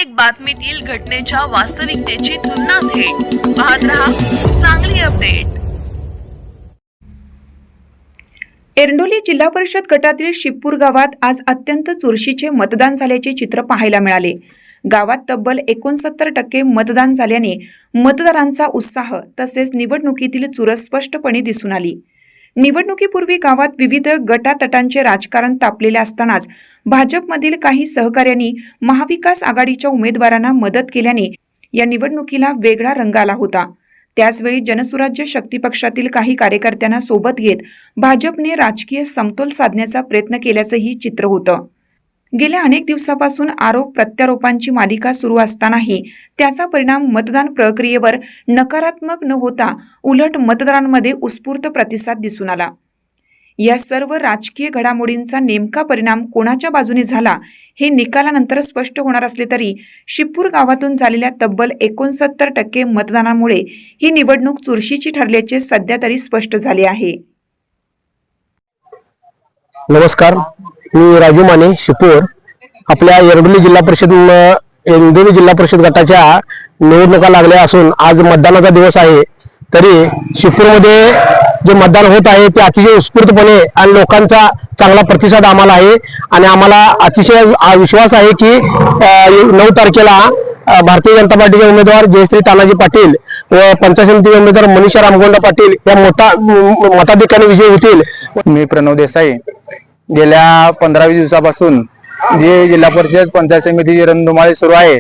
प्रत्येक बातमीतील घटनेच्या वास्तविकतेची तुलना थेट पाहत रहा चांगली अपडेट। एरंडोली जिल्हा परिषद गटातील शिपूर गावात आज अत्यंत चुरशीचे मतदान झाल्याचे चित्र पाहायला मिळाले। गावात तब्बल 69% मतदान झाल्याने मतदारांचा उत्साह तसेच निवडणुकीतील चुरस स्पष्टपणे दिसून आली। निवडणुकीपूर्वी गावात विविध गटातटांचे राजकारण तापलेले असतानाच भाजपमधील काही सहकार्यांनी महाविकास आघाडीच्या उमेदवारांना मदत केल्याने या निवडणुकीला वेगळा रंग आला होता। त्याचवेळी जनसुराज्य शक्ती पक्षातील काही कार्यकर्त्यांना सोबत घेत भाजपने राजकीय समतोल साधण्याचा प्रयत्न केल्याचंही चित्र होतं। गेल्या अनेक दिवसापासून आरोप प्रत्यारोपांची मालिका सुरू असतानाही त्याचा परिणाम मतदान प्रक्रियेवर नकारात्मक न होता उलट मतदारांमध्ये उत्स्फूर्त प्रतिसाद दिसून आला। या सर्व राजकीय घडामोडींचा नेमका परिणाम कोणाच्या बाजूने झाला हे निकालानंतर स्पष्ट होणार असले तरी शिपूर गावातून झालेल्या तब्बल 69% मतदानामुळे ही निवडणूक चुरशीची ठरल्याचे सध्या तरी स्पष्ट झाले आहे। नमस्कार, मी राजू माने शिपूर। आपल्या एरंडोली जिल्हा परिषद गटाच्या निवडणुका लागल्या असून आज मतदानाचा दिवस आहे। तरी शिपूरमध्ये जे मतदान होत आहे ते अतिशय उत्स्फूर्तपणे आणि लोकांचा चांगला प्रतिसाद आम्हाला आहे आणि आम्हाला अतिशय विश्वास आहे की 9 तारखेला भारतीय जनता पार्टीचे उमेदवार जयश्री तानाजी पाटील व पंचायत समिती उमेदवार मनीषा रामगोंडा पाटील या मोठा मताधिक्याने विजयी होतील। मी प्रणव देसाई गेल्या 15-20 दिवसापासून जे जिल्हा परिषद पंचायत समितीची रणधुमाळी सुरू आहे।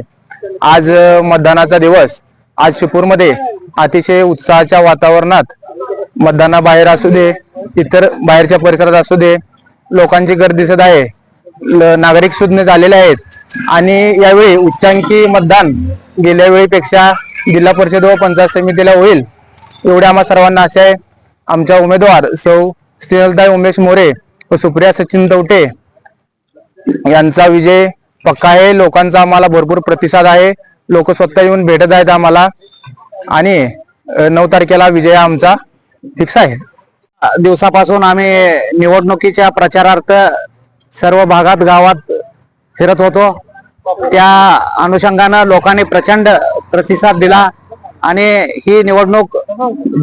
आज मतदानाचा दिवस। आज शिपूरमध्ये अतिशय उत्साहाच्या वातावरणात मतदानाबाहेर असू दे, इतर बाहेरच्या परिसरात असू दे, लोकांची गर्दी दिसत आहे। नागरिक सुज्ञ झालेले आहेत आणि यावेळी उच्चांकी मतदान गेल्या वेळीपेक्षा जिल्हा परिषद व पंचायत समितीला होईल एवढे आम्हा सर्वांना आशा आहे। आमच्या उमेदवार सौ स्नेहलताई उमेश मोरे व सुप्रिया सचिन तवटे यांचा विजय पक्का आहे। लोकांचा आम्हाला भरपूर प्रतिसाद आहे। लोक स्वतः येऊन भेटत आहेत आम्हाला आणि 9 तारखेला विजय आमचा फिक्स आहे। दिवसापासून आम्ही निवडणुकीच्या प्रचारार्थ सर्व भागात गावात फिरत होतो। त्या अनुषंगाने लोकांनी प्रचंड प्रतिसाद दिला आणि ही निवडणूक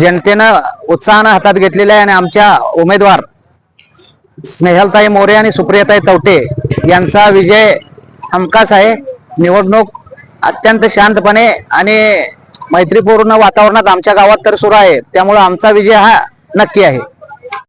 जनतेनं उत्साहाने हातात घेतलेली आहे आणि आमच्या उमेदवार स्नेहलताई मोरे आणि सुप्रियाताई तवटे यांचा विजय हमखास आहे। निवडणूक अत्यंत शांतपणे आणि मैत्रीपूर्ण वातावरणात आमच्या गावात तर सुरू आहे, त्यामुळे आमचा विजय हा नक्की आहे।